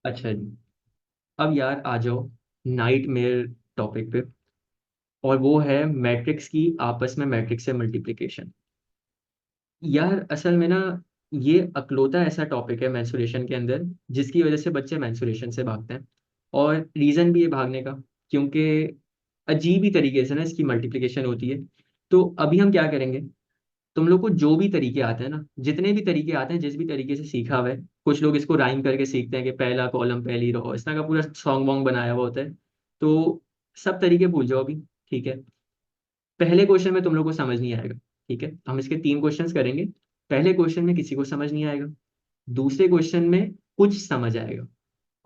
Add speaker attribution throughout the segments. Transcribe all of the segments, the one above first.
Speaker 1: अच्छा जी। अब यार आ जाओ नाइट मेयर टॉपिक पे। और वो है मैट्रिक्स की आपस में मैट्रिक्स से मल्टीप्लिकेशन। यार असल में ना, ये अकलौता ऐसा टॉपिक है मेंसुरेशन के अंदर जिसकी वजह से बच्चे मेंसुरेशन से भागते हैं। और रीज़न भी है भागने का, क्योंकि अजीब ही तरीके से ना इसकी मल्टीप्लिकेशन होती है। तो अभी हम क्या करेंगे, तुम लोग को जो भी तरीके आते हैं ना, जितने भी तरीके आते हैं, जिस भी तरीके से सीखा हुआ है, कुछ लोग इसको राइम करके सीखते हैं कि पहला कॉलम पहली रो, इस तरह का पूरा सॉन्ग वॉन्ग बनाया हुआ होता है। तो सब तरीके भूल जाओ अभी। ठीक है। पहले क्वेश्चन में तुम लोग को समझ नहीं आएगा। ठीक है, हम इसके 3 क्वेश्चंस करेंगे। पहले क्वेश्चन में किसी को समझ नहीं आएगा। दूसरे क्वेश्चन में कुछ समझ आएगा।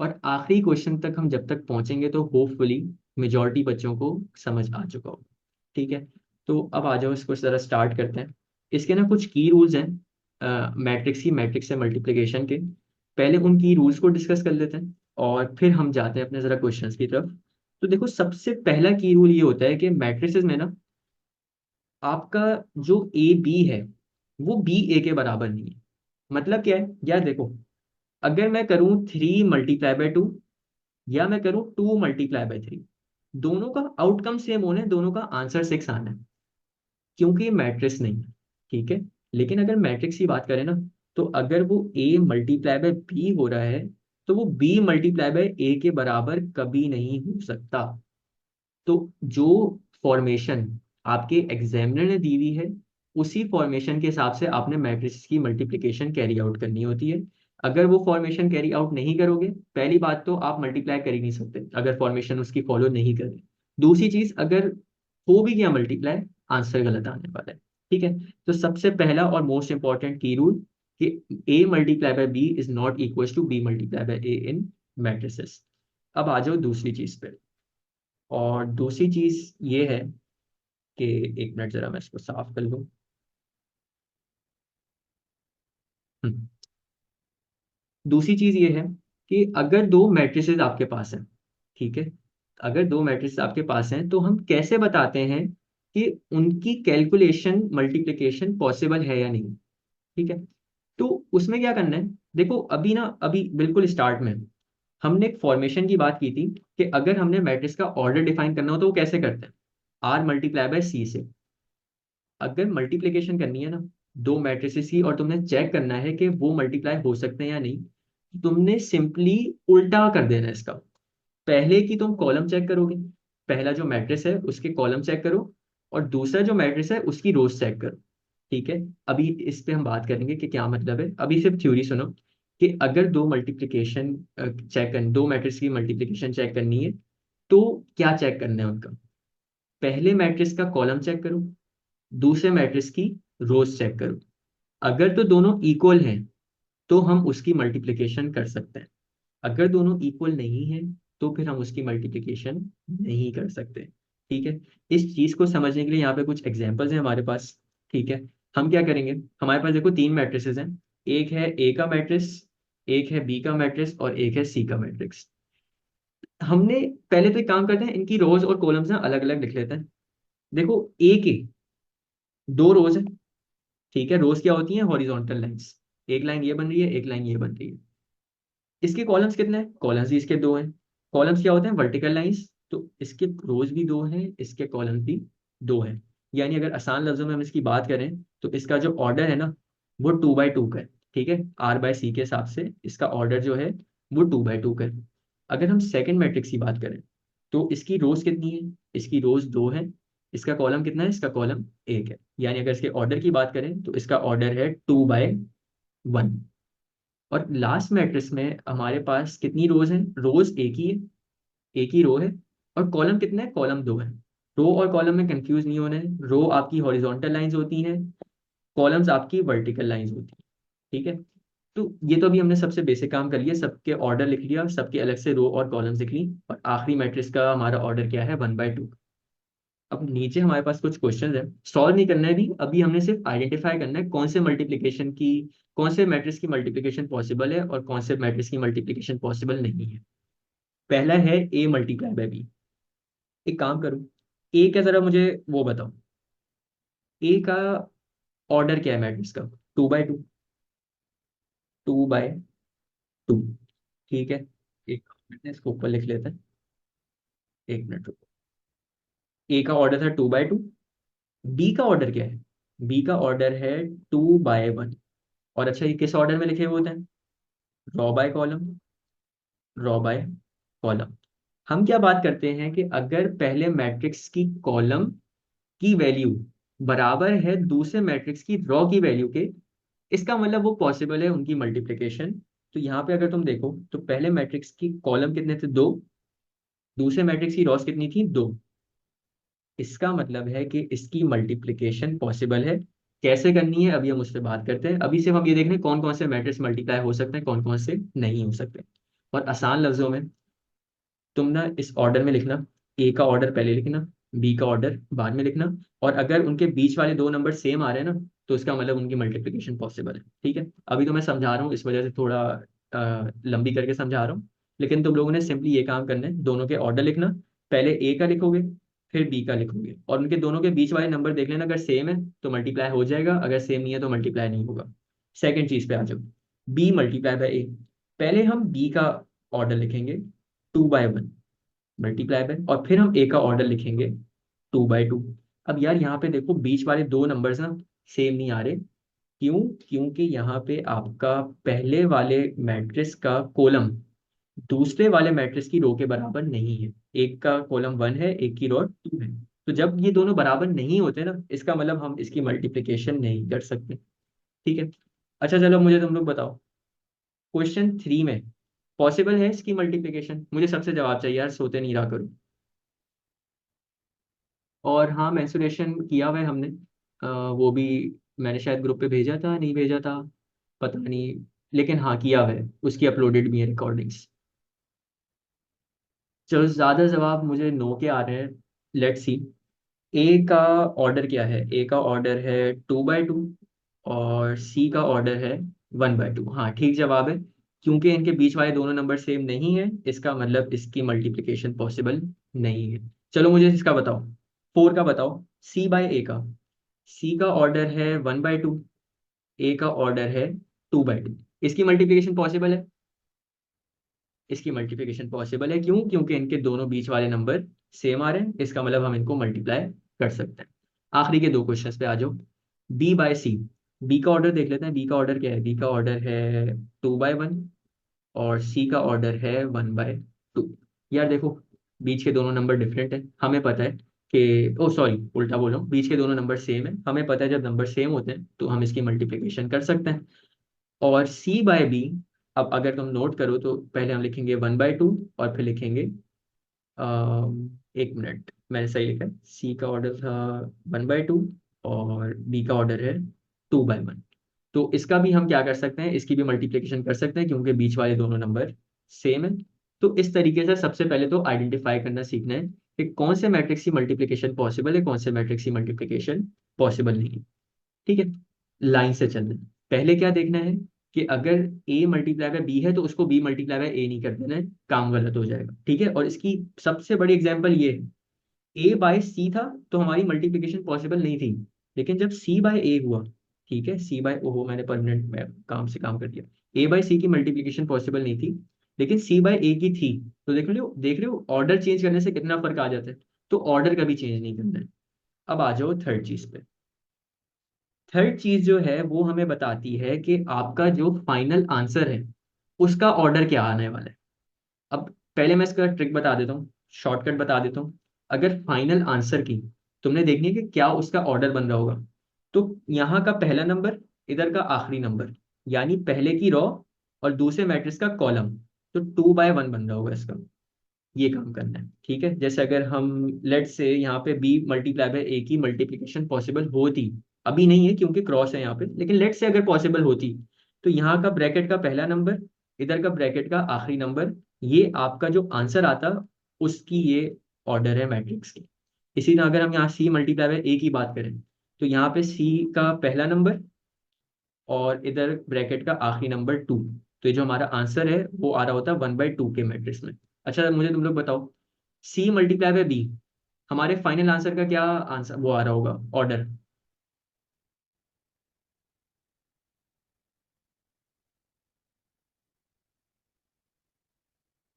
Speaker 1: और आखिरी क्वेश्चन तक हम जब तक पहुंचेंगे तो होपफुली मेजॉरिटी बच्चों को समझ आ चुका होगा। ठीक है। तो अब आ जाओ, इसको जरा स्टार्ट करते हैं। इसके ना कुछ की रूल्स हैं मैट्रिक्स की, मैट्रिक्स से मल्टीप्लिकेशन के। पहले उन की रूल्स को डिस्कस कर लेते हैं और फिर हम जाते हैं अपने जरा क्वेश्चंस की तरफ। तो देखो, सबसे पहला की रूल ये होता है कि मैट्रिसेस में ना, आपका जो ए बी है वो बी ए के बराबर नहीं है। मतलब क्या है यार, देखो, अगर मैं करूं 3 × 2 या मैं करूं 2 × 3, दोनों का आउटकम सेम होना है, दोनों का आंसर 6 आना है, क्योंकि ये मैट्रिक्स नहीं है। ठीक है। लेकिन अगर मैट्रिक्स की बात करें ना, तो अगर वो ए मल्टीप्लाई बाय बी हो रहा है, तो वो बी मल्टीप्लाई बाय ए के बराबर कभी नहीं हो सकता। तो जो फॉर्मेशन आपके एग्जामिनर ने दी हुई है, उसी फॉर्मेशन के हिसाब से आपने मैट्रिक्स की मल्टीप्लिकेशन कैरी आउट करनी होती है। अगर वो फॉर्मेशन कैरी आउट नहीं करोगे, पहली बात तो आप मल्टीप्लाई कर ही नहीं सकते अगर फॉर्मेशन उसकी फॉलो नहीं करे। दूसरी चीज, अगर हो भी गया मल्टीप्लाई, आंसर गलत आने वाला है। ठीक है। तो सबसे पहला और मोस्ट इंपॉर्टेंट की रूल कि A multiply by B is not equal to B multiply by A in matrices. अब आ जाओ दूसरी चीज पे। और दूसरी चीज ये है कि, एक मिनट जरा मैं इसको साफ कर लूँ। हम्म, दूसरी चीज ये है कि अगर दो मैट्रिसेस आपके पास हैं, ठीक है, अगर दो मैट्रिसेस आपके पास हैं, तो हम कैसे बताते हैं कि उनकी कैलकुलेशन मल्टीप्लिकेशन पॉसिबल है या नहीं। ठीक है। तो उसमें क्या करना है, देखो अभी ना, अभी बिल्कुल स्टार्ट में हमने एक फॉर्मेशन की बात की थी कि अगर हमने मैट्रिक्स का ऑर्डर डिफाइन करना हो तो वो कैसे करते हैं, आर मल्टीप्लाई बाय सी से। अगर मल्टीप्लिकेशन करनी है ना दो मैट्रिसेस की, और तुमने चेक करना है कि वो मल्टीप्लाई हो सकते हैं या नहीं, तो तुमने सिंपली उल्टा कर देना है इसका। पहले की तुम कॉलम चेक करोगे, पहला जो मैट्रिक्स है उसके कॉलम चेक करो, और दूसरा जो मैट्रिक्स है उसकी रोज चेक करो। ठीक है। अभी इस पे हम बात करेंगे कि क्या मतलब है, अभी सिर्फ थ्योरी सुनो। कि अगर दो मल्टीप्लिकेशन चेक कर, दो मैट्रिक्स की मल्टीप्लिकेशन चेक करनी है, तो क्या चेक करना है उनका, पहले मैट्रिक्स का कॉलम चेक करो, दूसरे मैट्रिक्स की रोज चेक करो। अगर तो दोनों इक्वल हैं तो हम उसकी मल्टीप्लिकेशन कर सकते हैं। अगर दोनों इक्वल नहीं है, तो फिर हम उसकी मल्टीप्लिकेशन नहीं कर सकते। ठीक है। इस चीज को समझने के लिए यहाँ पे कुछ एग्जांपल्स हैं हमारे पास। ठीक है। हम क्या करेंगे, हमारे पास देखो 3 मैट्रिसेस हैं। एक है ए का मैट्रिक्स, एक है बी का मैट्रिक्स, और एक है सी का मैट्रिक्स। हमने पहले तो एक काम करते हैं, इनकी रोज और कॉलम्स ना अलग अलग लिख लेते हैं। देखो, ए के 2 रोज है। ठीक है। रोज क्या होती हैं, हॉरिजॉन्टल लाइंस। एक लाइन ये बन रही है, एक लाइन ये बन रही है। इसके कॉलम्स कितने हैं, कॉलम्स भी इसके 2 हैं। कॉलम्स क्या होते हैं, वर्टिकल लाइंस। तो इसके रोज भी 2 हैं, इसके कॉलम्स भी 2 हैं। यानी अगर आसान लफ्जों में हम इसकी बात करें, तो इसका जो ऑर्डर है ना, वो 2 बाई 2 का है। ठीक है। आर बाय सी के हिसाब से इसका ऑर्डर जो है वो 2 बाई 2 का है। अगर हम सेकंड मैट्रिक्स की बात करें, तो इसकी रोज कितनी है, इसकी रोज 2 है। इसका कॉलम कितना है, इसका कॉलम 1 है। यानी अगर इसके ऑर्डर की बात करें, तो इसका ऑर्डर है 2 बाय 1। और लास्ट मैट्रिक्स में हमारे पास कितनी रोज हैं, रोज एक ही है, एक ही रो है। और कॉलम कितना है, कॉलम 2 है। रो और कॉलम में कंफ्यूज नहीं होना है, रो आपकी हॉरिजॉन्टल लाइंस होती हैं, कॉलम्स आपकी वर्टिकल लाइंस होती हैं। ठीक है। तो ये तो अभी हमने सबसे बेसिक काम कर लिया, सबके ऑर्डर लिख लिया, सबके अलग से रो और कॉलम्स लिख ली, और आखिरी मैट्रिक्स का हमारा ऑर्डर क्या है, 1 बाई 2। अब नीचे हमारे पास कुछ क्वेश्चन है, सॉल्व नहीं करना है अभी, अभी हमने सिर्फ आइडेंटिफाई करना है कौन से मल्टीप्लिकेशन की, कौन से मैट्रिक्स की मल्टीप्लिकेशन पॉसिबल है और कौन से मैट्रिक्स की मल्टीप्लिकेशन पॉसिबल नहीं है। पहला है ए मल्टीप्लाई बाय बी। एक काम करो, ए का जरा मुझे वो बताओ, ए का ऑर्डर क्या है मैट्रिक्स का, 2 बाई 2, 2 बाई 2। ठीक है। एक मिनट, इसको ऊपर लिख लेते हैं। एक मिनट रुको। ए का ऑर्डर था 2/2। बी का ऑर्डर क्या है? बी का ऑर्डर है 2/1। और अच्छा, ये किस ऑर्डर में लिखे हुए होते हैं? Row by column. Row by column. हम क्या बात करते हैं कि अगर पहले मैट्रिक्स की कॉलम की वैल्यू बराबर है दूसरे मैट्रिक्स की रो की वैल्यू के, इसका मतलब वो पॉसिबल है उनकी मल्टीप्लिकेशन। तो यहाँ पे अगर तुम देखो तो पहले मैट्रिक्स की कॉलम कितने थे? दो। दूसरे मैट्रिक्स की रॉस कितनी थी? दो। इसका मतलब है कि इसकी मल्टीप्लिकेशन पॉसिबल है। कैसे करनी है अभी हम उससे बात करते हैं। अभी सिर्फ हम ये देख रहे हैं कौन कौन से मैट्रिक्स मल्टीप्लाई हो सकते हैं, कौन कौन से नहीं हो सकते। और आसान लफ्जों में तुम ना इस ऑर्डर में लिखना। ए का ऑर्डर पहले लिखना, बी का ऑर्डर बाद में लिखना। और अगर उनके बीच वाले दो नंबर सेम आ रहे हैं ना, तो इसका मतलब उनकी मल्टीप्लिकेशन पॉसिबल है। ठीक है, अभी तो मैं समझा रहा हूँ इस वजह से थोड़ा लंबी करके समझा रहा हूँ। लेकिन तुम लोगों ने सिंपली ये काम करना है, दोनों के ऑर्डर लिखना। पहले ए का लिखोगे, फिर बी का लिखोगे, और उनके दोनों के बीच वाले नंबर देख लेना, अगर सेम है तो मल्टीप्लाई हो जाएगा, अगर सेम नहीं है तो मल्टीप्लाई नहीं होगा। सेकेंड चीज पे आ जाओ। बी मल्टीप्लाई बाय ए। पहले हम बी का ऑर्डर लिखेंगे 2/1 मल्टीप्लाई बाय, और फिर हम ए का ऑर्डर लिखेंगे 2/2। अब यार यहाँ पे देखो बीच वाले दो नंबर्स ना सेम नहीं आ रहे। क्यों? क्योंकि यहाँ पे आपका पहले वाले मैट्रिक्स का कॉलम दूसरे वाले मैट्रिक्स की रो के बराबर नहीं है। एक का कॉलम 1 है, एक की रो 2 है। तो जब ये दोनों बराबर नहीं होते ना, इसका मतलब हम इसकी मल्टीप्लिकेशन नहीं कर सकते। ठीक है। अच्छा चलो, मुझे तुम लोग बताओ, क्वेश्चन 3 में पॉसिबल है इसकी मल्टीप्लिकेशन? मुझे सबसे जवाब चाहिए यार, सोते नहीं रहा करो। और हाँ, मेंसुरेशन किया हुआ है हमने। वो भी मैंने शायद ग्रुप पे भेजा था, नहीं भेजा था, पता नहीं। लेकिन हाँ, किया हुआ है, उसकी अपलोडेड भी है रिकॉर्डिंग्स। चलो, ज़्यादा जवाब मुझे नो के आ रहे हैं। Let's see. ए का ऑर्डर क्या है? ए का ऑर्डर है 2/2। और सी का ऑर्डर है 1/2। हाँ, ठीक जवाब है। क्योंकि इनके बीच वाले दोनों नंबर सेम नहीं है, इसका मतलब इसकी मल्टीप्लिकेशन पॉसिबल नहीं है। चलो, मुझे इसका बताओ, 4 का बताओ। सी बाय ए का। सी का ऑर्डर है 1/2। ए का ऑर्डर है 2/2। इसकी मल्टीप्लिकेशन पॉसिबल है। इसकी मल्टीप्लिकेशन पॉसिबल है, क्यों? क्योंकि इनके दोनों बीच वाले नंबर सेम आ रहे हैं, इसका मतलब हम इनको मल्टीप्लाई कर सकते हैं। आखिरी के दो क्वेश्चंस पे आ जाओ। बी बाय सी। बी का ऑर्डर देख लेते हैं। बी का ऑर्डर क्या है? बी का ऑर्डर है 2/1। और सी का ऑर्डर है 1/2। यार देखो, बीच के दोनों नंबर डिफरेंट है, हमें पता है कि, ओ सॉरी, उल्टा बोल रहा हूँ, बीच के दोनों नंबर सेम है, हमें पता है जब नंबर सेम होते हैं तो हम इसकी मल्टीप्लिकेशन कर सकते हैं। और सी बाय बी, अब अगर तुम नोट करो तो पहले हम लिखेंगे 1/2, और फिर लिखेंगे, एक मिनट, मैंने सही लिखा है। सी का ऑर्डर था 1/2, और बी का ऑर्डर है 2/1। तो इसका भी हम क्या कर सकते हैं, इसकी भी मल्टीप्लिकेशन कर सकते हैं, क्योंकि बीच वाले दोनों नंबर सेम है। तो इस तरीके से सबसे पहले तो आइडेंटिफाई करना सीखना है कि कौन से मैट्रिक्स की मल्टीप्लिकेशन पॉसिबल है, कौन से मैट्रिक्स की मल्टीप्लिकेशन पॉसिबल नहीं है। ठीक है, लाइन से चलना है। पहले क्या देखना है कि अगर ए मल्टीप्लाई बाय बी है तो उसको बी मल्टीप्लाई बाय ए नहीं कर देना है, काम गलत हो जाएगा। ठीक है, और इसकी सबसे बड़ी एग्जांपल ये है, ए बाय सी था तो हमारी मल्टीप्लिकेशन पॉसिबल नहीं थी। लेकिन जब सी बाय ए हुआ, ठीक है, सी बाय, ओहो मैंने परमानेंट में काम से काम कर दिया। ए बाय सी की मल्टीप्लिकेशन पॉसिबल नहीं थी, लेकिन सी बाय ए की थी। तो देख रहे हो ऑर्डर चेंज करने से कितना फर्क आ जाता है। तो ऑर्डर कभी चेंज नहीं करना है। अब आ जाओ थर्ड चीज पे। थर्ड चीज जो है वो हमें बताती है कि आपका जो फाइनल आंसर है उसका ऑर्डर क्या आने वाला है। अब पहले मैं इसका ट्रिक बता देता हूँ, शॉर्टकट बता देता हूँ। अगर फाइनल आंसर की तुमने देखनी है कि क्या उसका ऑर्डर बन रहा होगा, तो यहाँ का पहला नंबर, इधर का आखिरी नंबर, यानी पहले की रो और दूसरे मैट्रिक्स का कॉलम, तो 2/1 बन रहा होगा इसका। ये काम करना है। ठीक है, जैसे अगर हम लेट से यहाँ पे बी मल्टीप्लाई बाय ए की मल्टीप्लिकेशन पॉसिबल होती, अभी नहीं है क्योंकि क्रॉस है यहाँ पे, लेकिन लेट से अगर पॉसिबल होती, तो यहाँ का ब्रैकेट का पहला नंबर, इधर का ब्रैकेट का आखिरी नंबर, ये आपका जो आंसर आता, उसकी ये ऑर्डर है मैट्रिक्स की। इसी तरह अगर हम यहाँ सी मल्टीप्लाई बाय ए की बात करें, तो यहाँ पे सी का पहला नंबर और इधर ब्रैकेट का आखिरी नंबर 2। तो ये जो हमारा आंसर है वो आ रहा होता है 1/2 के मैट्रिक्स में। अच्छा, मुझे तुम लोग बताओ, सी मल्टीप्लाई बाय बी, हमारे फाइनल आंसर का क्या आंसर वो आ रहा होगा, ऑर्डर?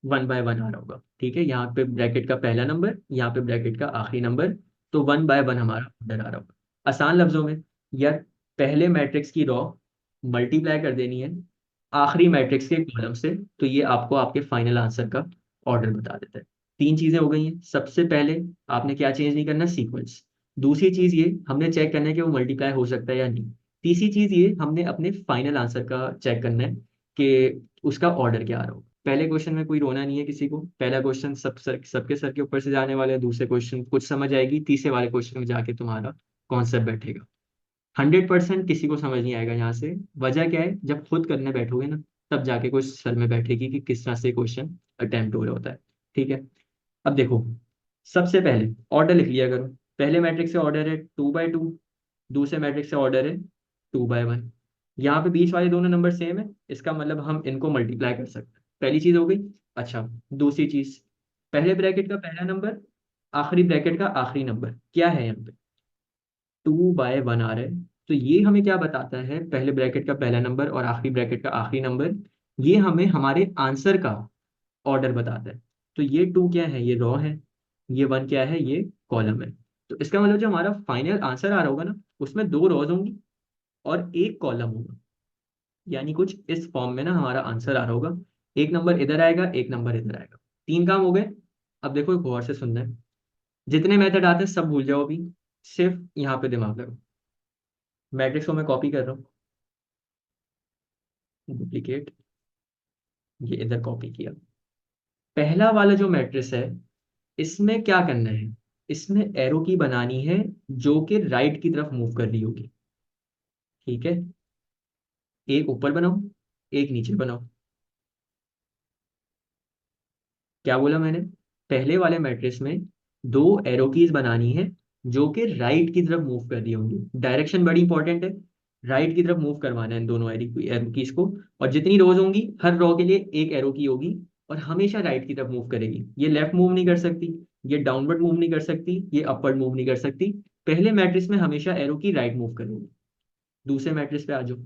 Speaker 1: वन बाय वन आ रहा होगा, ठीक है। यहाँ पे ब्रैकेट का पहला नंबर, यहाँ पे ब्रैकेट का आखिरी नंबर, तो वन बाय वन हमारा ऑर्डर आ रहा होगा। आसान लफ्जों में, यार पहले मैट्रिक्स की रॉ मल्टीप्लाई कर देनी है आखिरी मैट्रिक्स के कॉलम से, तो ये आपको आपके फाइनल आंसर का ऑर्डर बता देता है। तीन चीजें हो गई हैं। सबसे पहले आपने क्या चेंज नहीं करना, सीक्वेंस। दूसरी चीज ये हमने चेक करना है कि वो मल्टीप्लाई हो सकता है या नहीं। तीसरी चीज ये हमने अपने फाइनल आंसर का चेक करना है कि उसका ऑर्डर क्या आ रहा हो। पहले क्वेश्चन में कोई रोना नहीं है किसी को, पहला क्वेश्चन सबके सर के ऊपर से जाने वाला है। दूसरे क्वेश्चन कुछ समझ आएगी, तीसरे वाले क्वेश्चन में जाके तुम्हारा कॉन्सेप्ट बैठेगा। 100% किसी को समझ नहीं आएगा यहाँ से। वजह क्या है, जब खुद करने बैठोगे ना, तब जाके कुछ सर में बैठेगी कि किस तरह से क्वेश्चन अटेम्प्ट हो रहा होता है। ठीक है, अब देखो, सबसे पहले ऑर्डर लिख लिया करो। पहले मैट्रिक्स से ऑर्डर है 2/2, दूसरे मैट्रिक्स से ऑर्डर है 2/1। यहाँ पे बीच वाले दोनों नंबर सेम है, इसका मतलब हम इनको मल्टीप्लाई कर सकते हैं। पहली चीज हो गई। अच्छा, दूसरी चीज, पहले ब्रैकेट का पहला नंबर, आखिरी ब्रैकेट का आखिरी नंबर क्या है यहाँ पे, 2/1 आ रहा है। तो ये हमें क्या बताता है, पहले ब्रैकेट का पहला नंबर और आखिरी ब्रैकेट का आखिरी नंबर, ये हमें हमारे आंसर का ऑर्डर बताता है। तो ये टू क्या है, ये रो है। ये वन क्या है, ये कॉलम है। तो इसका मतलब जो हमारा फाइनल आंसर आ रहा होगा ना, उसमें दो रोज होंगी और एक कॉलम होगा। यानी कुछ इस फॉर्म में ना हमारा आंसर आ रहा होगा। एक नंबर इधर आएगा, एक नंबर इधर आएगा। तीन काम हो गए। अब देखो, एक गौर से सुनना है। जितने मेथड आते हैं सब भूल जाओ अभी, सिर्फ यहाँ पे दिमाग लगाओ। मैट्रिक्स को मैं कॉपी कर रहा हूँ, डुप्लीकेट, ये इधर कॉपी किया। पहला वाला जो मैट्रिक्स है, इसमें क्या करना है, इसमें एरो की बनानी है जो कि राइट की तरफ मूव कर रही होगी। ठीक है, एक ऊपर बनाओ, एक नीचे बनाओ। क्या बोला मैंने, पहले वाले मैट्रिक्स में दो एरो कीज बनानी है जो कि राइट की तरफ मूव कर रही होंगी। डायरेक्शन बड़ी इंपॉर्टेंट है, राइट की तरफ मूव करवाना है इन दोनों एरो कीज को। और जितनी रोज होंगी, हर रो के लिए एक एरो की होगी और हमेशा राइट की तरफ मूव करेगी। ये लेफ्ट मूव नहीं कर सकती, ये डाउनवर्ड मूव नहीं कर सकती, ये अपवर्ड मूव नहीं कर सकती। पहले मैट्रिक्स में हमेशा एरो की राइट मूव करेगी। दूसरे मैट्रिक्स पे आ जाओ,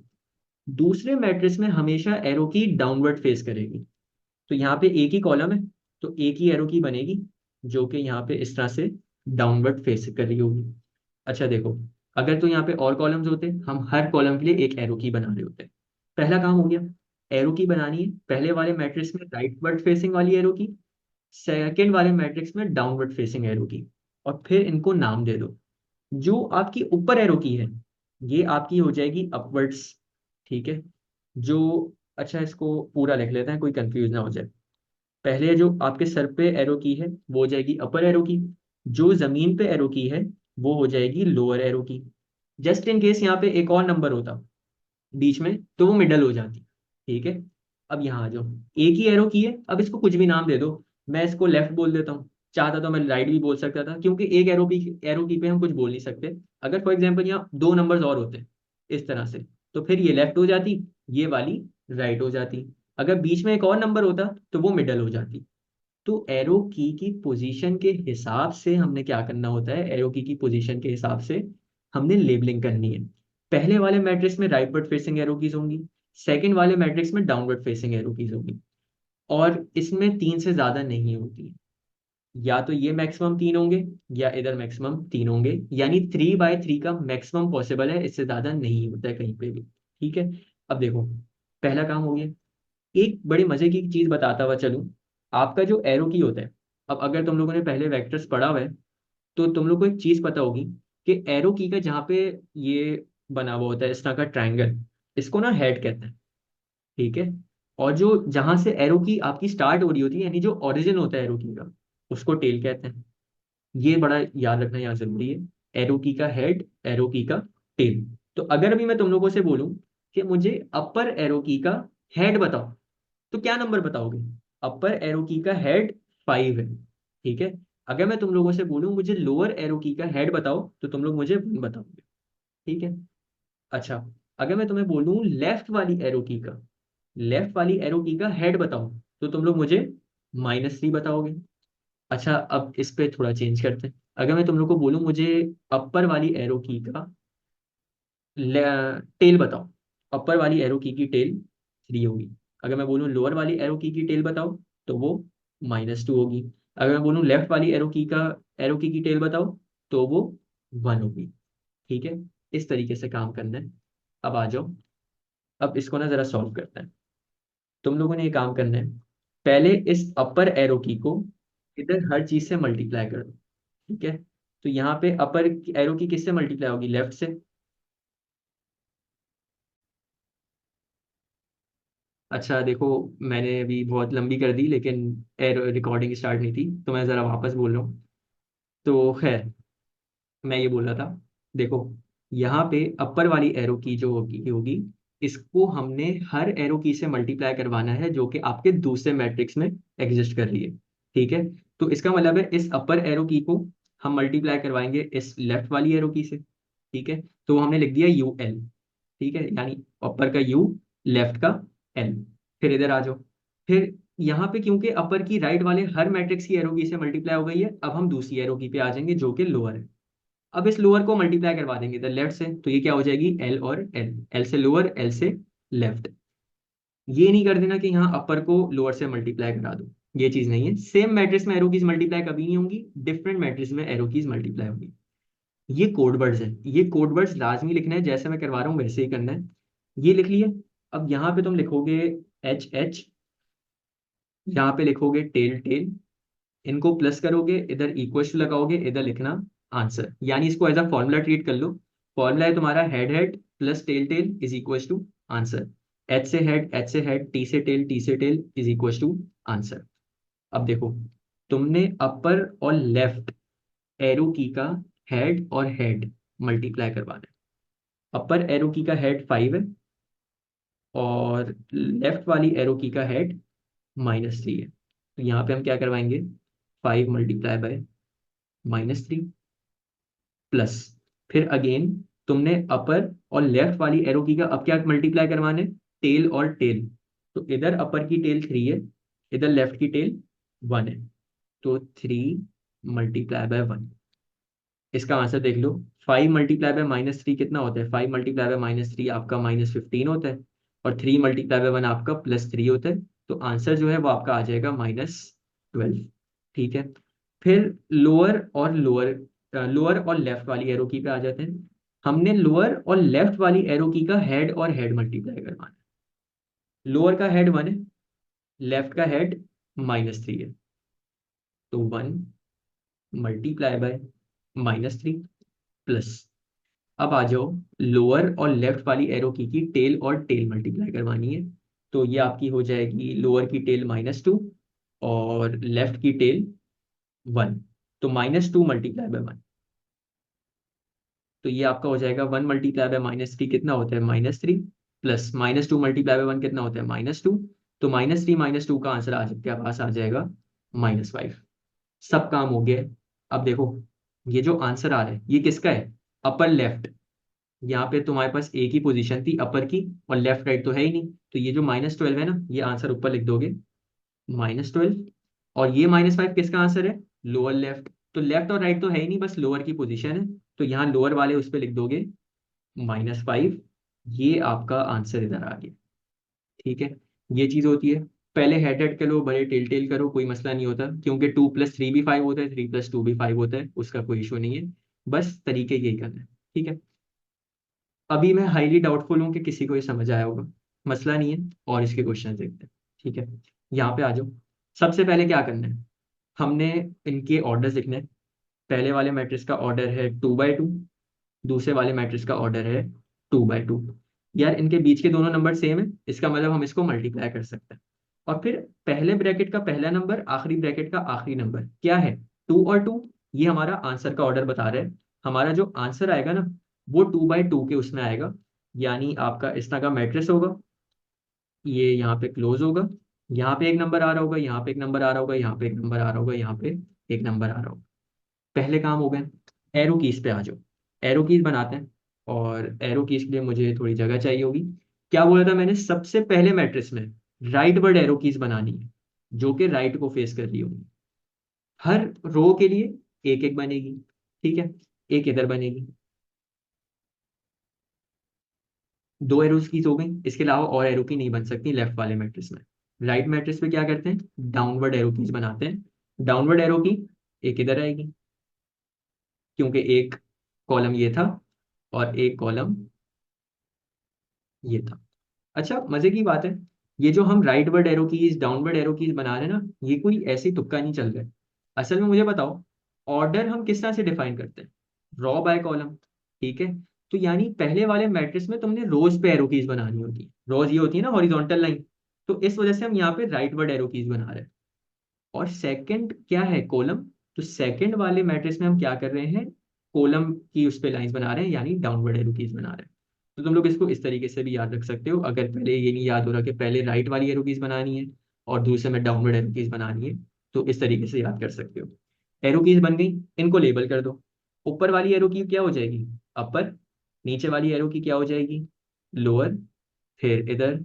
Speaker 1: दूसरे मैट्रिक्स में हमेशा एरो की डाउनवर्ड फेस करेगी। तो यहाँ पे एक ही कॉलम है, तो एक ही एरो की बनेगी जो कि यहाँ पे इस तरह से डाउनवर्ड फेस कर रही होगी। अच्छा देखो, अगर तो यहाँ पे और कॉलम्स होते, हम हर कॉलम के लिए एक एरो की बना रहे होते। पहला काम हो गया, एरो की बनानी है पहले वाले मैट्रिक्स में राइटवर्ड फेसिंग वाली एरो की, सेकेंड वाले मैट्रिक्स में डाउनवर्ड फेसिंग एरो की। और फिर इनको नाम दे दो। जो आपकी ऊपर एरो की है, ये आपकी हो जाएगी अपवर्ड्स। ठीक है, जो, अच्छा इसको पूरा लिख लेते हैं, कोई कंफ्यूज ना हो जाए। पहले जो आपके सर पे एरो की है वो हो जाएगी अपर एरो की, जो जमीन पे एरो की है वो हो जाएगी लोअर एरो की। जस्ट इन केस यहाँ पे एक और नंबर होता बीच में, तो वो मिडल हो जाती। ठीक है, अब यहाँ आ जाओ, एक ही एरो की है, अब इसको कुछ भी नाम दे दो। मैं इसको लेफ्ट बोल देता हूँ, चाहता तो मैं राइट भी बोल सकता था, क्योंकि एक एरो की पे हम कुछ बोल नहीं सकते। अगर फॉर एग्जाम्पल यहाँ दो नंबर्स और होते इस तरह से, तो फिर ये लेफ्ट हो जाती, ये वाली राइट हो जाती। अगर बीच में एक और नंबर होता तो वो मिडल हो जाती। तो एरो की पोजीशन के हिसाब से हमने क्या करना होता है, एरो की पोजीशन के हिसाब से हमने लेबलिंग करनी है। पहले वाले मैट्रिक्स में राइटवर्ड फेसिंग एरो कीज होंगी, सेकंड वाले मैट्रिक्स में डाउनवर्ड फेसिंग एरो कीज होंगी। और इसमें तीन से ज्यादा नहीं होती। या तो ये मैक्सिमम तीन होंगे, या इधर मैक्सिमम तीन होंगे। यानी 3/3 का मैक्सिमम पॉसिबल है, इससे ज्यादा नहीं होता है कहीं पे भी। ठीक है, अब देखो, पहला काम हो गया। एक बड़े मजे की चीज बताता हुआ चलूं, आपका जो एरो की होता है, अब अगर तुम लोगों ने पहले वेक्टर्स पढ़ा हुआ है, तो तुम लोग को एक चीज पता होगी कि एरो की का जहाँ पे ये बना हुआ होता है इस तरह का ट्रायंगल, इसको ना हेड कहते हैं। ठीक है, और जो जहां से एरो की आपकी स्टार्ट हो रही होती है, यानी जो ओरिजिन होता है एरो की का, उसको टेल कहते हैं। ये बड़ा याद रखना यहाँ जरूरी है। एरो की का हेड, एरो की का टेल। तो अगर अभी मैं तुम लोगों से बोलूं कि मुझे अपर एरो की का हेड बताओ, तो क्या नंबर बताओगे। अपर एरो की का हेड 5 है। ठीक है, अगर मैं तुम लोगों से बोलूं मुझे लोअर एरो की का हेड बताओ, तो तुम लोग मुझे 1 बताओगे। ठीक है, अच्छा, अगर मैं तुम्हें बोलूं लेफ्ट वाली एरो की का हेड बताओ, तो तुम लोग मुझे -3 बताओगे। अच्छा, अब इस पे थोड़ा चेंज करते हैं। अगर मैं तुम लोग को बोलूं मुझे अपर वाली एरो की का टेल बताओ, अपर वाली एरो की टेल 3 होगी। अगर मैं बोलूं लोअर वाली एरो की टेल बताओ, तो वो -2 होगी। अगर मैं बोलूँ लेफ्ट वाली एरो की टेल बताओ, तो वो 1 होगी। ठीक है, इस तरीके से काम करना है। अब आ जाओ, अब इसको ना जरा सॉल्व करते हैं। तुम लोगों ने ये काम करना है, पहले इस अपर एरो की को इधर हर चीज से मल्टीप्लाई कर दो। ठीक है, तो यहाँ पे अपर एरो की किससे मल्टीप्लाई होगी, लेफ्ट से। अच्छा देखो, मैंने अभी बहुत लंबी कर दी, लेकिन एरो रिकॉर्डिंग स्टार्ट नहीं थी, तो मैं ज़रा वापस बोल रहा हूँ। तो खैर, मैं ये बोल रहा था, देखो यहाँ पे अपर वाली एरो की जो होगी होगी, इसको हमने हर एरो की से मल्टीप्लाई करवाना है जो कि आपके दूसरे मैट्रिक्स में एग्जिस्ट कर रही है। ठीक है, तो इसका मतलब है इस अपर एरो की को हम मल्टीप्लाई करवाएंगे इस लेफ्ट वाली एरो की से। ठीक है, तो हमने लिख दिया UL। ठीक है, यानी अपर का U, लेफ्ट का L। फिर इधर आ जाओ। फिर यहाँ पे क्योंकि अपर की राइट वाले हर मैट्रिक्स की एरो की से मल्टीप्लाई हो गई है, अब हम दूसरी एरो की पे आ जाएंगे जो कि लोअर है। अब इस लोअर को मल्टीप्लाई करवा देंगे इधर लेफ्ट से, तो ये क्या हो जाएगी, L और L, L से लोअर, L से लेफ्ट। ये नहीं कर देना कि यहाँ अपर को लोअर से मल्टीप्लाई करा दो, ये चीज नहीं है। सेम मैट्रिक्स में एरो कीज मल्टीप्लाई कभी नहीं होंगी, डिफरेंट मैट्रिक्स में एरो कीज मल्टीप्लाई होगी। ये कोड वर्ड्स है, ये कोड वर्ड्स लाजमी लिखना है, जैसे मैं करवा रहा हूँ वैसे ही करना है। ये लिख लिए। अब यहाँ पे तुम लिखोगे HH, यहाँ पे लिखोगे टेल टेल, इनको प्लस करोगे, इधर इक्वल टू लगाओगे, इधर लिखना आंसर, यानी इसको एज अ फॉर्मूला ट्रीट कर लो। फॉर्मूला है तुम्हारा head head plus tail tail is equal to answer. H से हेड, एच से हेड, टी से टेल, टी से tail is equal to answer. अब देखो, तुमने अपर और लेफ्ट एरो की का हेड और हेड मल्टीप्लाई करवाना है। अपर एरो की का हेड 5 है, और लेफ्ट वाली एरो की का हेड -3 है। तो यहाँ पे हम क्या करवाएंगे, 5 मल्टीप्लाई बाय -3 प्लस, फिर अगेन तुमने अपर और लेफ्ट वाली एरो की का अब क्या मल्टीप्लाई करवाने, टेल और टेल। तो इधर अपर की टेल 3 है, इधर लेफ्ट की टेल 1 है, तो 3 मल्टीप्लाई बाय 1। इसका आंसर देख लो, 5 मल्टीप्लाई बाय -3 कितना होता है, 5 मल्टीप्लाई बाय -3 आपका -15 होता है, और 3 मल्टीप्लाई बाय 1 आपका +3 होता है। तो आंसर जो है वो आपका आ जाएगा -12। ठीक है, फिर लोअर और लेफ्ट वाली एरो की पे आ जाते हैं। हमने लोअर और लेफ्ट वाली एरो की का हेड और हेड मल्टीप्लाई करवाना है। लोअर का हेड 1 है, लेफ्ट का हेड -3 है, तो 1 मल्टीप्लाई बाय -3 प्लस, अब आ जाओ, लोअर और लेफ्ट वाली एरो की टेल और टेल मल्टीप्लाई करवानी है। तो ये आपकी हो जाएगी लोअर की टेल -2 और लेफ्ट की टेल 1, तो -2 मल्टीप्लाई बाय 1। तो ये आपका हो जाएगा 1 मल्टीप्लाई बाय -3 कितना होता है, -3, प्लस -2 मल्टीप्लाई बाय 1 कितना होता है, -2। तो -3 -2 का आंसर आज आपके पास आ जाएगा -5। सब काम हो गया है। अब देखो, ये जो आंसर आ रहा है ये किसका है, अपर लेफ्ट। यहाँ पे तुम्हारे पास एक ही पोजीशन थी अपर की, और लेफ्ट राइट तो है ही नहीं, तो ये जो -12 है ना, ये आंसर ऊपर लिख दोगे, -12। और ये -5 किसका आंसर है, लोअर लेफ्ट। तो लेफ्ट और राइट तो है ही नहीं, बस लोअर की पोजीशन है, तो यहाँ लोअर वाले उस पर लिख दोगे -5। ये आपका आंसर इधर आ गया। ठीक है, ये चीज होती है। पहले हेड हेड करो, भले टेल टेल करो, कोई मसला नहीं होता, क्योंकि 2 + 3 भी 5 होता है, 3 + 2 भी 5 होता है, उसका कोई इशू नहीं है। बस तरीके यही करना है। ठीक है, अभी मैं हाईली डाउटफुल हूँ कि किसी को ये समझ आया होगा, मसला नहीं है, और इसके क्वेश्चन देखते हैं। ठीक है, यहाँ पे आ जाओ। सबसे पहले क्या करना है, हमने इनके ऑर्डर्स लिखने हैं। पहले वाले मैट्रिक्स का ऑर्डर है 2/2, दूसरे वाले मैट्रिक्स का ऑर्डर है 2/2। यार इनके बीच के दोनों नंबर सेम है, इसका मतलब हम इसको मल्टीप्लाई कर सकते हैं। और फिर पहले ब्रैकेट का पहला नंबर, आखिरी ब्रैकेट का आखिरी नंबर क्या है, 2 और 2। ये हमारा आंसर का ऑर्डर बता रहे हैं। हमारा जो आंसर आएगा ना, वो 2/2 के उसमें आएगा, यानी आपका इस तरह का मैट्रिक्स होगा। ये यहाँ पे क्लोज होगा, यहाँ पे एक नंबर आ रहा होगा, यहाँ पे एक नंबर आ रहा होगा, यहाँ पे एक नंबर आ रहा होगा, यहाँ पे एक नंबर आ रहा होगा। पहले काम हो गए। एरो कीज पे आ जाओ, एरो कीज बनाते हैं। और एरो कीज के लिए मुझे थोड़ी जगह चाहिए होगी। क्या बोला था मैंने, सबसे पहले मैट्रिक्स में राइट वर्ड एरो कीज बनानी है, जो कि राइट को फेस कर रही होगी। हर रो के लिए एक एक बनेगी। ठीक है, एक इधर बनेगी। दो एरोज कीज हो गई, इसके अलावा और एरो की नहीं बन सकती लेफ्ट वाले मैट्रिक्स में। राइट मैट्रिक्स पे क्या करते हैं, डाउनवर्ड एरो कीज बनाते हैं। डाउनवर्ड एरो की एक इधर आएगी, क्योंकि एक कॉलम ये था और एक कॉलम ये था। अच्छा, मजे की बात है, ये जो हम right word arrow keys downward arrow keys बना रहे हैं ना, ये कोई ऐसे ही तुक्का नहीं चल रहा है। असल में मुझे बताओ, ऑर्डर हम किस तरह से डिफाइन करते हैं, रॉ बाय कॉलम, ठीक है। तो यानी पहले वाले मैट्रिक्स में तुमने रोज पे एरो कीज बनानी होती है, रोज ये होती है ना हॉरिजॉन्टल लाइन, तो इस वजह से हम यहाँ पे राइट वर्ड एरो कीज बना रहे हैं। और सेकंड क्या है, कॉलम। तो सेकंड वाले मैट्रिक्स में हम क्या कर रहे हैं, कॉलम की उस पे लाइंस बना रहे हैं, यानी डाउनवर्ड एरो कीज बना रहे हैं। तो तुम लोग इसको इस तरीके से भी याद रख सकते हो, अगर पहले ये नहीं याद हो रहा कि पहले राइट वाली एरो कीज बनानी है और दूसरे में डाउनवर्ड एरो कीज बनानी है, तो इस तरीके से याद कर सकते हो। एरो कीज बन गई, इनको लेबल कर दो। ऊपर वाली एरो की क्या हो जाएगी, अपर। नीचे वाली एरो की क्या हो जाएगी, लोअर। फिर इधर,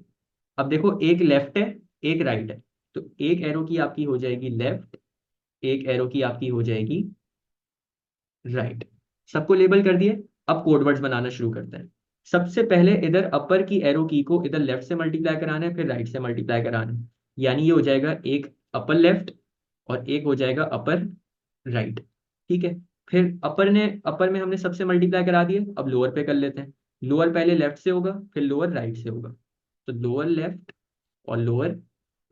Speaker 1: अब देखो एक लेफ्ट है, एक राइट है, तो एक एरो की आपकी हो जाएगी लेफ्ट, एक एरो की आपकी हो जाएगी राइट। सबको लेबल कर दिए। अब कोड वर्ड्स बनाना शुरू करते हैं। सबसे पहले इधर अपर की एरो की को इधर लेफ्ट से मल्टीप्लाई कराना है, फिर राइट से मल्टीप्लाई कराना है। यानी ये हो जाएगा एक अपर लेफ्ट और एक हो जाएगा अपर राइट, ठीक है। फिर अपर में हमने सबसे मल्टीप्लाई करा दिए, अब लोअर पे कर लेते हैं। लोअर पहले लेफ्ट से होगा, फिर लोअर राइट से होगा, तो लोअर लेफ्ट और लोअर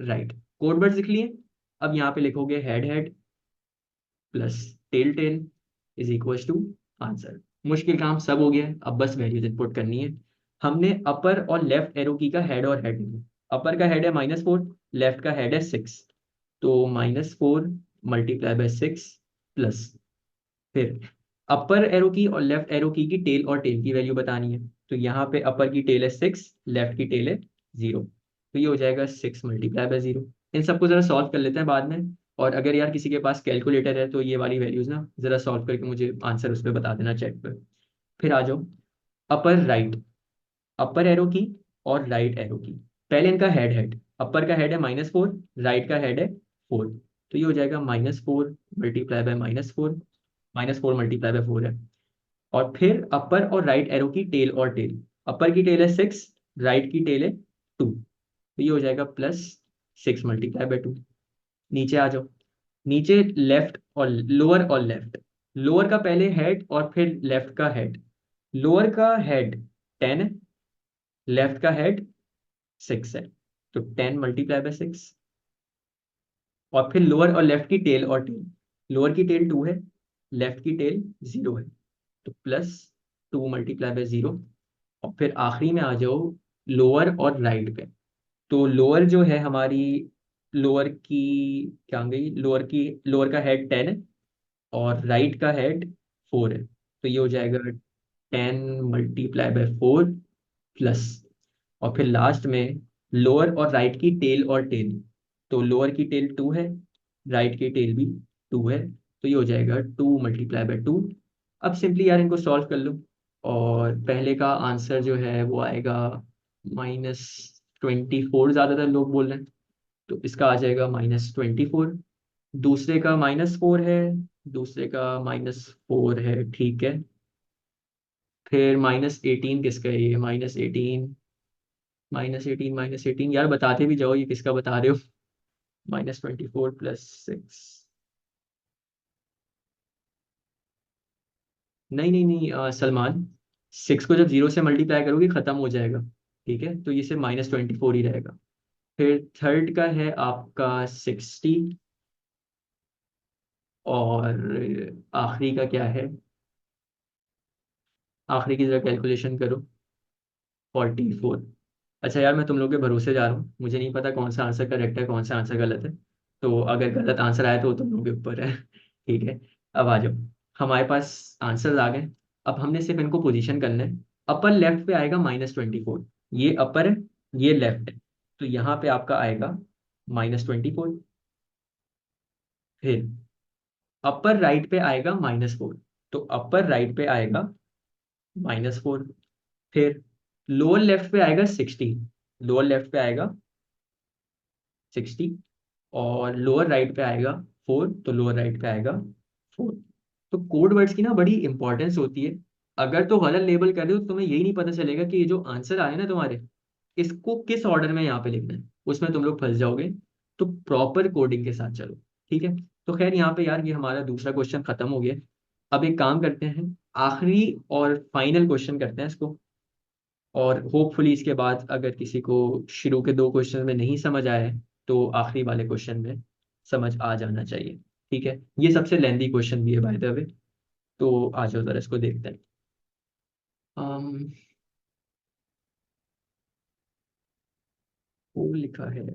Speaker 1: राइट। कोड वर्ड्स लिख लिए। अब यहाँ पे लिखोगे head head plus tail tail is equal to answer. मुश्किल काम सब हो गया है, अब बस वैल्यूज इनपुट करनी है। हमने अपर और लेफ्ट एरो की का हेड और हेड लिया। अपर का हेड है -4, लेफ्ट का हेड है 6, तो -4 मल्टीप्लाई बाय 6 प्लस, फिर अपर एरो की और लेफ्ट एरो की टेल और टेल की वैल्यू बतानी है। तो यहाँ पे अपर की टेल है 6, लेफ्ट की टेल है 0, तो ये हो जाएगा 6 मल्टीप्लाई बाय 0। इन सबको जरा सॉल्व कर लेते हैं बाद में। और अगर यार किसी के पास कैलकुलेटर है तो ये वाली वैल्यूज ना जरा सॉल्व करके मुझे आंसर उस पर बता देना चैट पर। फिर आ जाओ, अपर राइट, अपर एरो की और राइट एरो की। पहले इनका हेड हेड, अपर का हेड है -4, राइट का हेड है 4, तो ये हो जाएगा -4 मल्टीप्लाई बाय -4, -4 मल्टीप्लाई बाय 4 है। और फिर अपर और राइट एरो की टेल और टेल, अपर की टेल है 6, राइट की टेल है 2, तो ये हो जाएगा +6 मल्टीप्लाई बाय 2। नीचे आ जाओ, नीचे लेफ्ट और लोअर और लेफ्ट। लोअर का पहले हेड और फिर लेफ्ट का हेड। लोअर का हेड 10 है, लेफ्ट का हेड 6 है, तो 10 मल्टीप्लाई बाय 6। और फिर लोअर और लेफ्ट की टेल और टेल। लोअर की टेल 2 है, लेफ्ट की टेल 0 है, तो +2 मल्टीप्लाई बाय 0। और फिर आखिरी में आ जाओ लोअर और राइट पे। तो लोअर जो है हमारी, लोअर की क्या गई, लोअर का हेड 10 है और राइट का हेड 4 है, तो ये हो जाएगा 10 मल्टीप्लाई बाय 4 प्लस। और फिर लास्ट में लोअर और राइट की टेल और टेल। तो लोअर की टेल 2 है, राइट की टेल भी 2 है, तो ये हो जाएगा 2 मल्टीप्लाई बाय 2। अब सिंपली यार इनको सॉल्व कर लो, और पहले का आंसर जो है वो आएगा -24, ज़्यादातर लोग बोल रहे हैं, तो इसका आ जाएगा -24। दूसरे का -4 है, दूसरे का -4 है, ठीक है। फिर -18 किसका है, ये -18, -18 यार बताते भी जाओ, ये किसका बता रहे हो। -24 प्लस 6, नहीं नहीं नहीं, सलमान, 6 को जब 0 से मल्टीप्लाई करोगे खत्म हो जाएगा, ठीक है, तो ये सिर्फ -24 ही रहेगा। फिर थर्ड का है आपका 60, और आखिरी का क्या है, आखिरी की जरा कैलकुलेशन करो, 44। अच्छा यार, मैं तुम लोग के भरोसे जा रहा हूँ, मुझे नहीं पता कौन सा आंसर करेक्ट है कौन सा आंसर गलत है, तो अगर गलत आंसर आया तो वो तुम लोग के ऊपर है। ठीक है, अब आ जाओ, हमारे पास आंसर आ गए। अब हमने सिर्फ इनको पोजीशन करना है। अपर लेफ्ट पे आएगा -24, ये अपर है, ये लेफ्ट है, तो यहाँ पे आपका आएगा -24। फिर अपर राइट पे आएगा -4, तो अपर राइट पे आएगा -4। फिर लोअर लेफ्ट पे आएगा 60, लोअर लेफ्ट पे आएगा 60, और लोअर राइट पे आएगा 4, तो लोअर राइट पे आएगा 4। तो कोड वर्ड्स की ना बड़ी इंपॉर्टेंस होती है। अगर तो गलत लेबल कर रहे हो तो तुम्हें यही नहीं पता चलेगा कि ये जो आंसर आए ना तुम्हारे, इसको किस ऑर्डर में यहाँ पे लिखना है, उसमें तुम लोग फंस जाओगे। तो प्रॉपर कोडिंग के साथ चलो। ठीक है। तो खैर यहाँ पे यार ये हमारा दूसरा क्वेश्चन खत्म हो गया। अब एक काम करते हैं, आखिरी और फाइनल क्वेश्चन करते हैं इसको। और होपफुली इसके बाद अगर किसी को शुरू के दो क्वेश्चन में नहीं समझ आया है तो आखिरी वाले क्वेश्चन में समझ आ जाना चाहिए। ठीक है, ये सबसे लेंदी क्वेश्चन भी है बाय द वे। तो आ जाओ जरा इसको देखते हैं। अम, वो लिखा है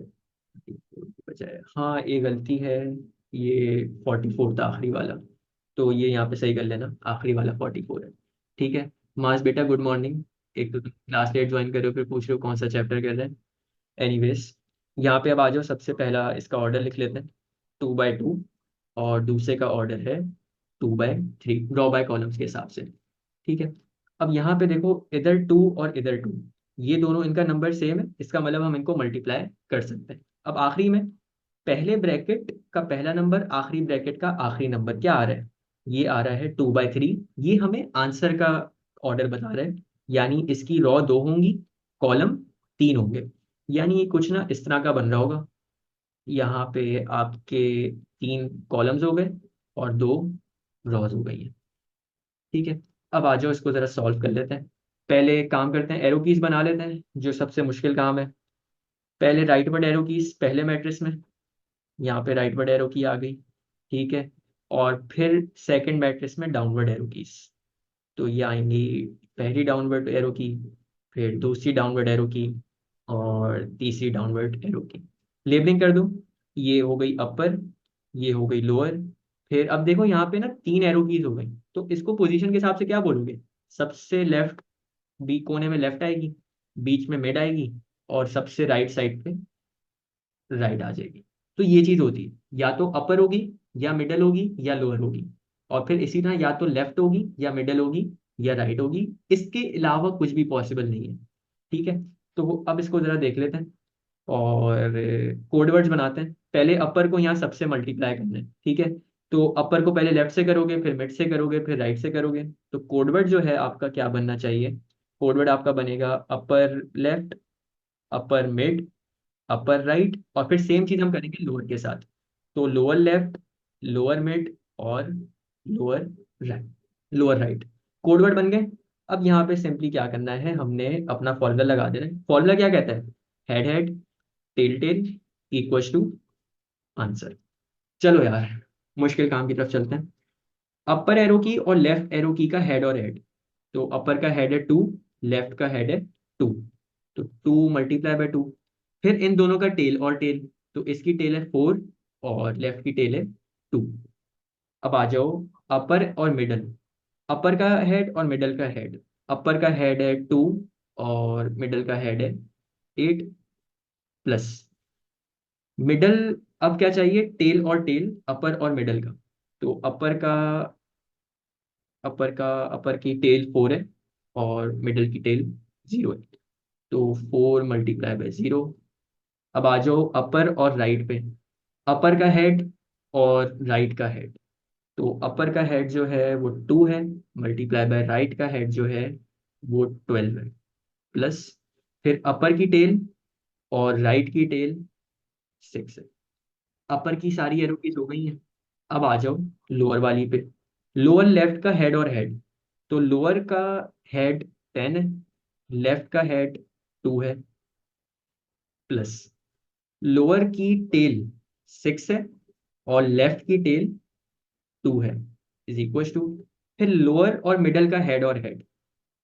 Speaker 1: 44 की बजाय, हाँ ये गलती है। ये 44 था आखिरी वाला। तो ये यहाँ पे सही कर लेना, आखिरी वाला 44 है। ठीक है। मास बेटा गुड मॉर्निंग। एक तो तुम क्लास लेट ज्वाइन कर रहे हो फिर पूछ रहे हो कौन सा चैप्टर कर रहे हैं। एनीवेज, यहाँ पे अब आ जाओ, सबसे पहला इसका ऑर्डर लिख लेते हैं, 2 बाय 2। और दूसरे का ऑर्डर है 2 बाय 3, ड्रॉ बाय कॉलम्स के हिसाब से। ठीक है। अब यहाँ पे देखो, इधर 2 और इधर 2, ये दोनों इनका नंबर सेम है, इसका मतलब हम इनको मल्टीप्लाई कर सकते हैं। अब आखिरी में पहले ब्रैकेट का पहला नंबर, आखिरी ब्रैकेट का आखिरी नंबर क्या आ रहा है, ये आ रहा है 2 बाय 3। ये हमें आंसर का ऑर्डर बता रहा है। यानी इसकी रॉ 2 होंगी, कॉलम 3 होंगे। यानी ये कुछ ना इस तरह का बन रहा होगा। यहाँ पे आपके 3 कॉलम्स हो गए और 2 रॉज हो गई हैं। ठीक है। अब आ जाओ इसको जरा सॉल्व कर लेते हैं। पहले काम करते हैं, एरो कीज बना लेते हैं, जो सबसे मुश्किल काम है। पहले राइटवर्ड एरो कीज पहले मैट्रिक्स में, यहाँ पे राइटवर्ड एरो की आ गई। ठीक है। और फिर सेकंड मैट्रिक्स में डाउनवर्ड एरो कीज, तो ये आएंगी पहली डाउनवर्ड एरो की, फिर दूसरी डाउनवर्ड एरो की, और तीसरी डाउनवर्ड एरो की। लेबलिंग कर दूं, ये हो गई अपर, ये हो गई लोअर। फिर अब देखो यहाँ पे ना 3 एरो कीज हो गई, तो इसको पोजीशन के हिसाब से क्या बोलोगे, सबसे लेफ्ट बी कोने में लेफ्ट आएगी, बीच में मिड आएगी, और सबसे राइट साइड पे राइट आ जाएगी। तो ये चीज होती है, या तो अपर होगी, या मिडल होगी, या लोअर होगी। और फिर इसी तरह या तो लेफ्ट होगी, या मिडल होगी, या राइट होगी। इसके अलावा कुछ भी पॉसिबल नहीं है। ठीक है। तो अब इसको जरा देख लेते हैं और कोड वर्ड्स बनाते हैं। पहले अपर को यहाँ सबसे मल्टीप्लाई करना है। ठीक है। तो अपर को पहले लेफ्ट से करोगे, फिर मिड से करोगे, फिर राइट से करोगे। तो कोड वर्ड जो है आपका क्या बनना चाहिए, कोड वर्ड आपका बनेगा upper left, upper mid, upper right, और फिर सेम चीज हम करेंगे लोअर के साथ। तो लोअर लेफ्ट, लोअर मिड, और lower right, lower right. Code word बन गए। अब यहाँ पे सिंपली क्या करना है, हमने अपना फॉर्मूला लगा देना है। फॉर्मूला क्या कहता है, head head tail tail equals to answer. चलो यार, मुश्किल काम की तरफ चलते हैं। अपर एरो की और लेफ्ट एरो की का हेड और हेड। तो अपर का हेड है 2, लेफ्ट का हेड है 2। तो 2 × 2। फिर इन दोनों का टेल और टेल, तो इसकी टेल है 4 और लेफ्ट की टेल है 2। अब आ जाओ अपर और मिडल, अपर का हेड और मिडल का हेड। अपर का हेड है 2 और मिडल का हेड है 8 प्लस मिडल। अब क्या चाहिए, टेल और टेल, अपर और मिडल का। तो अपर की टेल 4 है और मिडल की टेल 0 है। तो 4 × 0। अब आ जाओ अपर और राइट पे, अपर का हेड और राइट का हेड। तो अपर का हेड जो है वो 2 है, मल्टीप्लाई बाय राइट का हेड जो है वो 12 है, प्लस फिर अपर की टेल और राइट की टेल 6 है। अपर की सारी एरो कीज हो गई हैं। अब आ जाओ लोअर वाली पे, लोअर लेफ्ट का हेड और हेड। तो लोअर का हेड 10 है, लेफ्ट का हेड 2 है, प्लस लोअर की टेल 6 है और लेफ्ट की टेल 2 है, इज इक्वल टू, फिर लोअर और मिडल का हेड और हेड।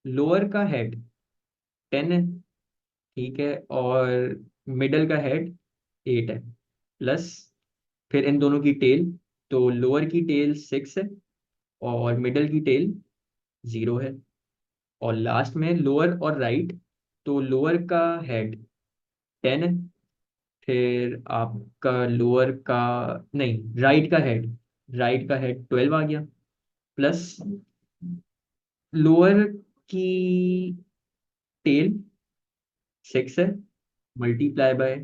Speaker 1: लोअर का हेड 10 है, ठीक है, और मिडल का हेड 8 है, प्लस फिर इन दोनों की टेल। तो लोअर की टेल 6 है और मिडल की टेल 0 है, और लास्ट में लोअर और राइट। तो लोअर का हेड 10 है, फिर आपका लोअर का, नहीं राइट का हेड 12 आ गया, प्लस लोअर की टेल 6 है, मल्टीप्लाई बाय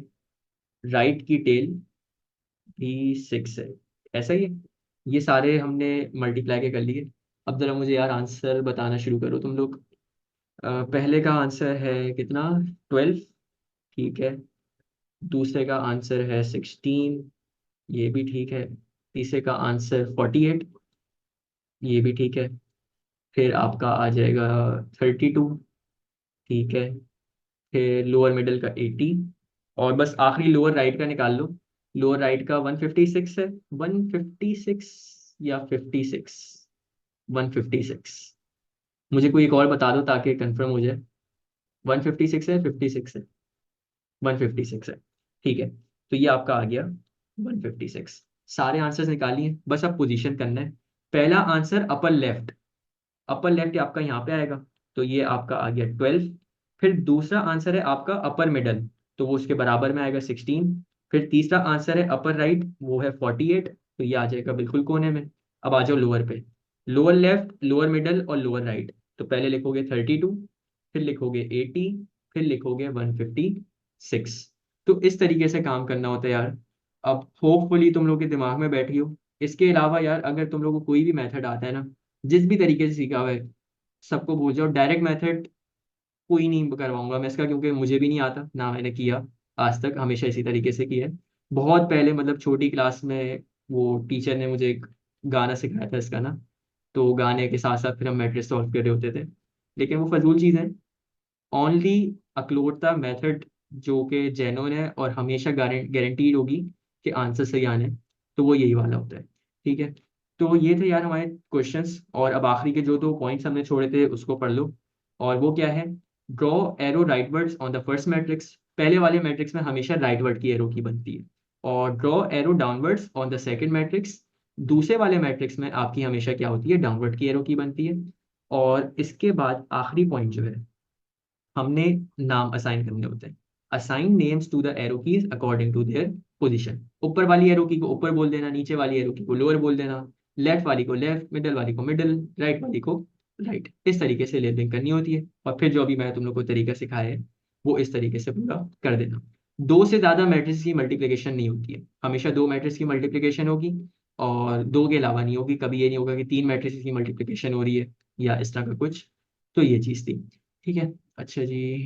Speaker 1: राइट की टेल भी 6 है। ऐसा ही है, ये सारे हमने मल्टीप्लाई के कर लिए। अब जरा मुझे यार आंसर बताना शुरू करो तुम लोग। पहले का आंसर है कितना, 12। ठीक है। दूसरे का आंसर है 16, ये भी ठीक है। तीसरे का आंसर 48, ये भी ठीक है। फिर आपका आ जाएगा 32, ठीक है। फिर लोअर मिडल का 80, और बस आखिरी लोअर राइट का निकाल लो। लोअर राइट का 156 है। 156 या 56? 156। मुझे कोई एक और बता दो ताकि कंफर्म हो जाए। 156 है, 56 है? 156 है। ठीक है, तो ये आपका आ गया 156। सारे आंसर्स निकालिए, बस अब पोजीशन करना है। पहला answer upper left, upper left आपका यहाँ पे आएगा, तो ये आपका आ गया 12। फिर दूसरा आंसर है आपका अपर मिडल, तो वो उसके बराबर में आएगा 16। फिर तीसरा आंसर है अपर राइट, वो है 48, तो ये आ जाएगा बिल्कुल कोने में। अब आ जाओ लोअर पे। लोअर लेफ्ट, लोअर मिडल और लोअर राइट, तो पहले लिखोगे 32, फिर लिखोगे 80, फिर लिखोगे 156। तो इस तरीके से काम करना होता है यार। अब होपफुली तुम लोग के दिमाग में बैठी हो। इसके अलावा यार अगर तुम लोग को कोई भी मेथड आता है ना, जिस भी तरीके से सीखा हुआ है, सबको भूल जाओ। डायरेक्ट मेथड कोई नहीं करवाऊंगा मैं इसका, क्योंकि मुझे भी नहीं आता, ना मैंने किया आज तक, हमेशा इसी तरीके से किया है। बहुत पहले मतलब छोटी क्लास में वो टीचर ने मुझे एक गाना सिखाया था इसका ना, तो गाने के साथ साथ फिर हम मैट्रिक्स सॉल्व कर रहे होते थे। लेकिन वो फजूल चीज़ है। ओनली अक्लोटता मेथड जो कि जेन्युइन है और हमेशा गारंटीड होगी कि आंसर सही आने हैं, तो वो यही वाला होता है। ठीक है, तो ये थे यार हमारे क्वेश्चंस। और अब आखिरी के जो दो पॉइंट्स हमने छोड़े थे उसको पढ़ लो। और वो क्या है? Draw arrow rightwards on the first matrix. पहले वाले मैट्रिक्स में हमेशा राइटवर्ड की एरो की बनती है। और draw arrow downwards on the second matrix. दूसरे वाले मैट्रिक्स में आपकी हमेशा क्या होती है? डाउनवर्ड की एरो की बनती है। और इसके बाद आखिरी पॉइंट जो है, हमने नाम असाइन करने होते हैं। Assign names to the arrow keys according to their position. ऊपर वाली एरो की को ऊपर बोल देना, नीचे वाली एरो की को लोअर बोल देना, लेफ्ट वाली को लेफ्ट, मिडल वाली को मिडल, राइट वाली को राइट। इस तरीके से लेबलिंग करनी होती है। और फिर जो भी मैं तुम लोग को तरीका सिखाया है वो इस तरीके से पूरा कर देना। दो से ज्यादा मैट्रिक्स की मल्टीप्लिकेशन नहीं होती है, हमेशा दो मैट्रिक्स की मल्टीप्लिकेशन होगी। और दो के अलावा नहीं होगी। कभी ये नहीं होगा कि तीन मैट्रिक्स की मल्टीप्लिकेशन हो रही है या इस तरह का कुछ। तो ये चीज थी। ठीक है, अच्छा जी।